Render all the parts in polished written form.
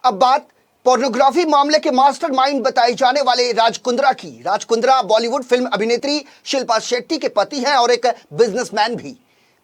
अब बात पोर्नोग्राफी मामले के मास्टरमाइंड बताए जाने वाले राज कुंद्रा की। राज कुंद्रा बॉलीवुड फिल्म अभिनेत्री शिल्पा शेट्टी के पति हैं और एक बिजनेसमैन भी।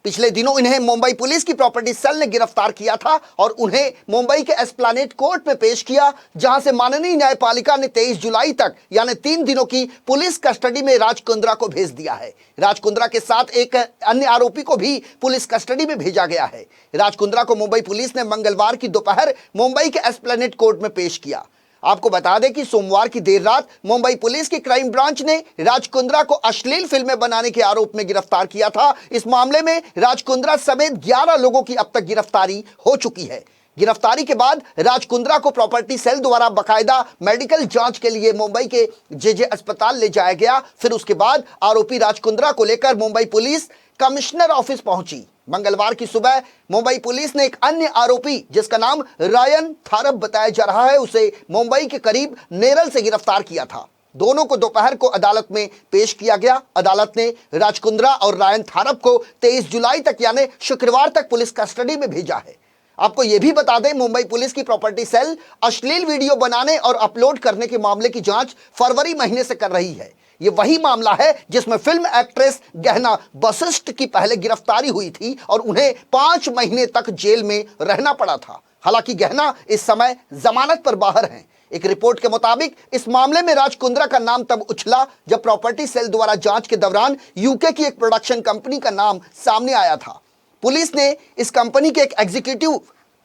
पिछले दिनों इन्हें मुंबई पुलिस की प्रॉपर्टी सेल ने गिरफ्तार किया था और उन्हें मुंबई के एस्प्लैनेड कोर्ट में पेश किया, जहां से माननीय न्यायपालिका ने 23 जुलाई तक यानी 3 दिनों की पुलिस कस्टडी में राज कुंद्रा को भेज दिया है। राज कुंद्रा के साथ एक अन्य आरोपी को भी पुलिस कस्टडी में भेजा गया है। राज कुंद्रा को मुंबई पुलिस ने मंगलवार की दोपहर मुंबई के एस्प्लैनेड कोर्ट में पेश किया। आपको बता दें कि सोमवार की देर रात मुंबई पुलिस की क्राइम ब्रांच ने राज कुंद्रा को अश्लील फिल्में बनाने के आरोप में गिरफ्तार किया था। इस मामले में राज कुंद्रा समेत 11 लोगों की अब तक गिरफ्तारी हो चुकी है। गिरफ्तारी के बाद राज कुंद्रा को प्रॉपर्टी सेल द्वारा बकायदा मेडिकल जांच के लिए मुंबई के जेजे अस्पताल ले जाया गया। फिर उसके बाद आरोपी राज कुंद्रा को लेकर मुंबई पुलिस कमिश्नर ऑफिस पहुंची। मंगलवार की सुबह मुंबई पुलिस ने एक अन्य आरोपी जिसका नाम रायन थारप बताया जा रहा है, उसे मुंबई के करीब नेरल से गिरफ्तार किया था। दोनों को दोपहर को अदालत में पेश किया गया। अदालत ने राज कुंद्रा और रायन थारप को 23 जुलाई तक यानी शुक्रवार तक पुलिस कस्टडी में भेजा है। आपको यह भी बता दें, मुंबई पुलिस की प्रॉपर्टी सेल अश्लील वीडियो बनाने और अपलोड करने के मामले की जांच फरवरी महीने से कर रही है। ये वही मामला है जिसमें फिल्म एक्ट्रेस गहना वशिष्ठ की पहले गिरफ्तारी हुई थी और उन्हें 5 महीने तक जेल में रहना पड़ा था। हालांकि गहना इस समय जमानत पर बाहर हैं। एक रिपोर्ट के मुताबिक इस मामले में राज कुंद्रा का नाम तब उछला जब प्रॉपर्टी सेल द्वारा जांच के दौरान यूके की एक प्रोडक्शन कंपनी का नाम सामने आया था। पुलिस ने इस कंपनी के एक एग्जीक्यूटिव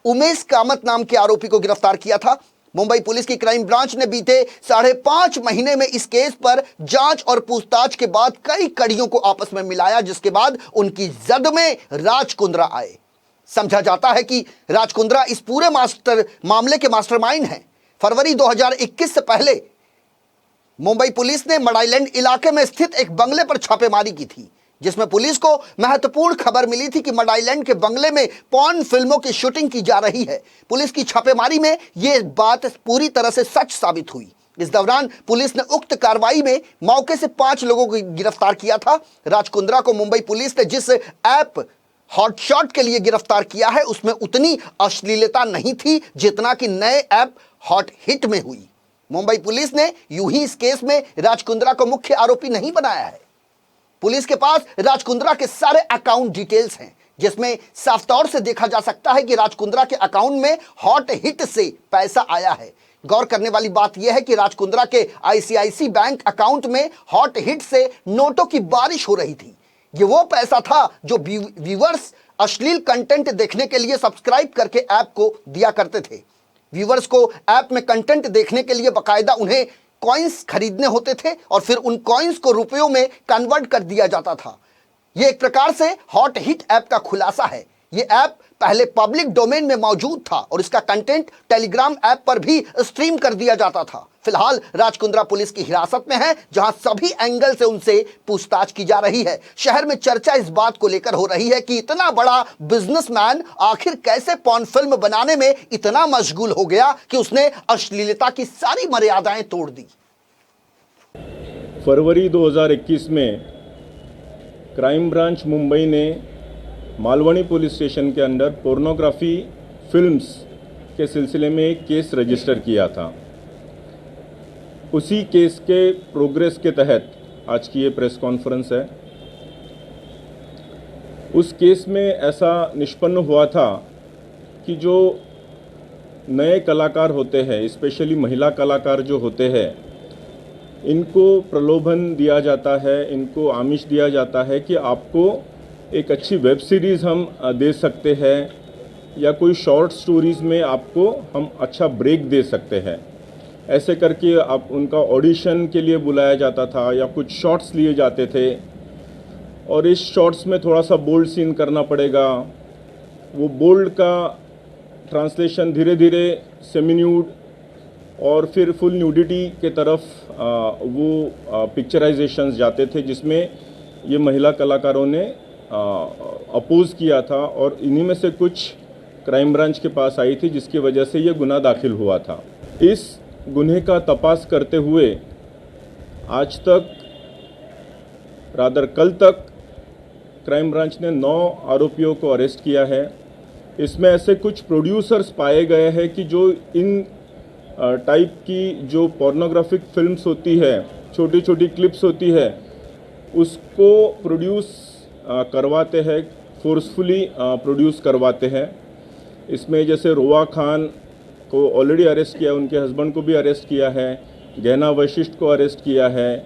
उमेश कामत नाम के आरोपी को गिरफ्तार किया था। मुंबई पुलिस की क्राइम ब्रांच ने बीते 5.5 महीने में इस केस पर जांच और पूछताछ के बाद कई कड़ियों को आपस में मिलाया, जिसके बाद उनकी जद में राज कुंद्रा आए। समझा जाता है कि राज कुंद्रा इस पूरे मामले के मास्टरमाइंड हैं। फरवरी 2021 से पहले मुंबई पुलिस ने मडाईलैंड इलाके में स्थित एक बंगले पर छापेमारी की थी, जिसमें पुलिस को महत्वपूर्ण खबर मिली थी कि मडाईलैंड के बंगले में पॉर्न फिल्मों की शूटिंग की जा रही है। पुलिस की छापेमारी में यह बात पूरी तरह से सच साबित हुई। इस दौरान पुलिस ने उक्त कार्रवाई में मौके से 5 लोगों को गिरफ्तार किया था। राज कुंद्रा को मुंबई पुलिस ने जिस ऐप हॉटशॉट के लिए गिरफ्तार किया है उसमें उतनी अश्लीलता नहीं थी जितना कि नए ऐप हॉट हिट में हुई। मुंबई पुलिस ने यूं ही इस केस में राज कुंद्रा को मुख्य आरोपी नहीं बनाया है। पुलिस के पास राज कुंद्रा के सारे अकाउंट डिटेल्स हैं, जिसमें साफ तौर से देखा जा सकता है कि राज कुंद्रा के अकाउंट में हॉट हिट से पैसा आया है। गौर करने वाली बात यह है कि राज कुंद्रा के आईसीआईसी बैंक अकाउंट में हॉट हिट से नोटों की बारिश हो रही थी। ये वो पैसा था जो व्यूअर्स अश्लील कंटेंट देखने के लिए सब्सक्राइब करके ऐप को दिया करते थे। व्यूअर्स को ऐप में कंटेंट देखने के लिए बाकायदा उन्हें कॉइन्स खरीदने होते थे और फिर उन कॉइन्स को रुपयों में कन्वर्ट कर दिया जाता था। यह एक प्रकार से हॉट हिट ऐप का खुलासा है। यह ऐप पहले पब्लिक डोमेन में मौजूद था और इसका कंटेंट टेलीग्राम ऐप पर भी स्ट्रीम कर दिया जाता था। फिलहाल राज कुंद्रा पुलिस की हिरासत में है, जहां सभी एंगल से उनसे पूछताछ की जा रही है। शहर में चर्चा इस बात को लेकर हो रही है कि इतना बड़ा बिजनेसमैन आखिर कैसे पॉर्न फिल्म बनाने में इतना मशगूल हो गया कि उसने अश्लीलता की सारी मर्यादाएं तोड़ दी। फरवरी 2021 में क्राइम ब्रांच मुंबई ने मालवनी पुलिस स्टेशन के अंदर पोर्नोग्राफी फिल्म्स के सिलसिले में एक केस रजिस्टर किया था। उसी केस के प्रोग्रेस के तहत आज की ये प्रेस कॉन्फ्रेंस है। उस केस में ऐसा निष्पन्न हुआ था कि जो नए कलाकार होते हैं, स्पेशली महिला कलाकार जो होते हैं, इनको प्रलोभन दिया जाता है, इनको आमिष दिया जाता है कि आपको एक अच्छी वेब सीरीज़ हम दे सकते हैं या कोई शॉर्ट स्टोरीज़ में आपको हम अच्छा ब्रेक दे सकते हैं। ऐसे करके आप उनका ऑडिशन के लिए बुलाया जाता था या कुछ शॉर्ट्स लिए जाते थे और इस शॉर्ट्स में थोड़ा सा बोल्ड सीन करना पड़ेगा। वो बोल्ड का ट्रांसलेशन धीरे धीरे सेमी न्यूड और फिर फुल न्यूडिटी के तरफ वो पिक्चराइजेशंस जाते थे, जिसमें ये महिला कलाकारों ने अपोज किया था और इन्हीं में से कुछ क्राइम ब्रांच के पास आई थी, जिसकी वजह से ये गुनाह दाखिल हुआ था। इस गुन्हे का तपास करते हुए आज तक कल तक क्राइम ब्रांच ने 9 आरोपियों को अरेस्ट किया है इसमें ऐसे कुछ प्रोड्यूसर्स पाए गए हैं कि जो इन टाइप की जो पोर्नोग्राफिक फिल्म्स होती है, छोटी छोटी क्लिप्स होती है, उसको प्रोड्यूस करवाते हैं, फोर्सफुली प्रोड्यूस करवाते हैं। इसमें जैसे रोआ खान को ऑलरेडी अरेस्ट किया, उनके हस्बैंड को भी अरेस्ट किया है, गहना वशिष्ठ को अरेस्ट किया है,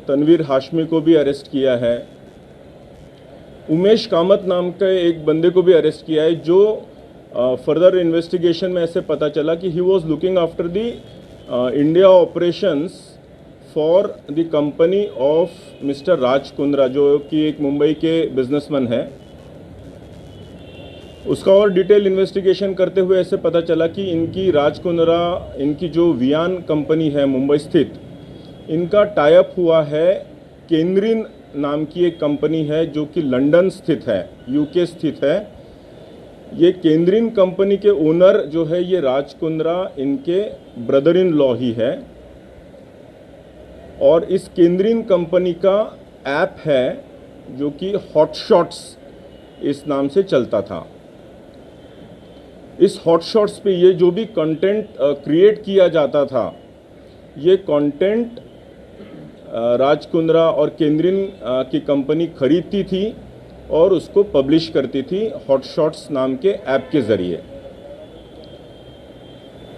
तनवीर हाशमी को भी अरेस्ट किया है, उमेश कामत नाम के एक बंदे को भी अरेस्ट किया है, जो फर्दर इन्वेस्टिगेशन में ऐसे पता चला कि he was looking after the India operations for the company of mister Raj Kundra, जो कि एक मुंबई के बिजनेसमैन है। उसका और डिटेल इन्वेस्टिगेशन करते हुए ऐसे पता चला कि इनकी राज कुंद्रा, इनकी जो वियान कंपनी है मुंबई स्थित, इनका टाई अप हुआ है केंद्रीन नाम की एक कंपनी है जो कि लंदन स्थित है, यूके स्थित है। ये केंद्रीन कंपनी के ओनर जो है ये राज कुंद्रा इनके ब्रदर इन लॉ ही है, और इस केंद्रीन कंपनी का ऐप है जो कि हॉटशॉट्स इस नाम से चलता था। इस हॉटशॉट्स पे ये जो भी कंटेंट क्रिएट किया जाता था, ये कंटेंट राज कुंद्रा और केंद्रीन की कंपनी खरीदती थी और उसको पब्लिश करती थी हॉटशॉट्स नाम के ऐप के जरिए।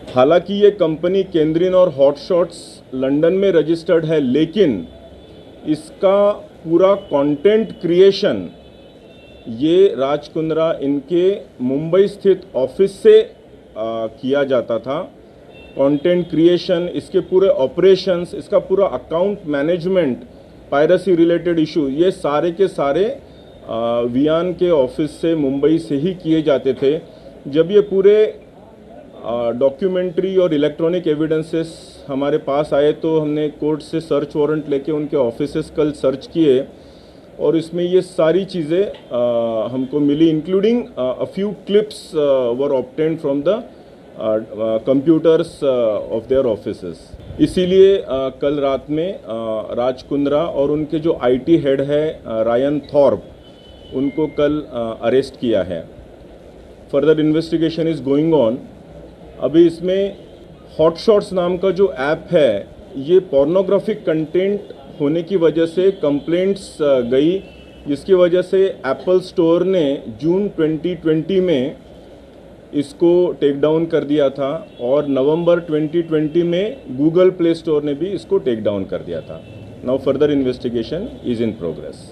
हालांकि ये कंपनी केंद्रीन और हॉटशॉट्स लंदन में रजिस्टर्ड है, लेकिन इसका पूरा कंटेंट क्रिएशन ये राज कुंद्रा इनके मुंबई स्थित ऑफिस से किया जाता था। कंटेंट क्रिएशन, इसके पूरे ऑपरेशंस, इसका पूरा account management, piracy related issue, ये सारे के सारे वियान के ऑफिस से मुंबई से ही किए जाते थे। जब ये पूरे डॉक्यूमेंट्री और इलेक्ट्रॉनिक एविडेंसेस हमारे पास आए तो हमने कोर्ट से सर्च वारंट लेके उनके ऑफिसेस कल सर्च किए और इसमें ये सारी चीज़ें हमको मिली, including a few clips were obtained from the computers of their offices. इसीलिए कल रात में राज कुंद्रा और उनके जो आईटी हेड है रायन थॉर्प, उनको कल अरेस्ट किया है। Further investigation is going on. अभी इसमें हॉटशॉट्स नाम का जो ऐप है, ये पोर्नोग्राफिक कंटेंट होने की वजह से कंप्लेंट्स गई, जिसकी वजह से एप्पल स्टोर ने जून 2020 में इसको टेक डाउन कर दिया था और नवंबर 2020 में गूगल प्ले स्टोर ने भी इसको टेक डाउन कर दिया था। Now further investigation is in progress.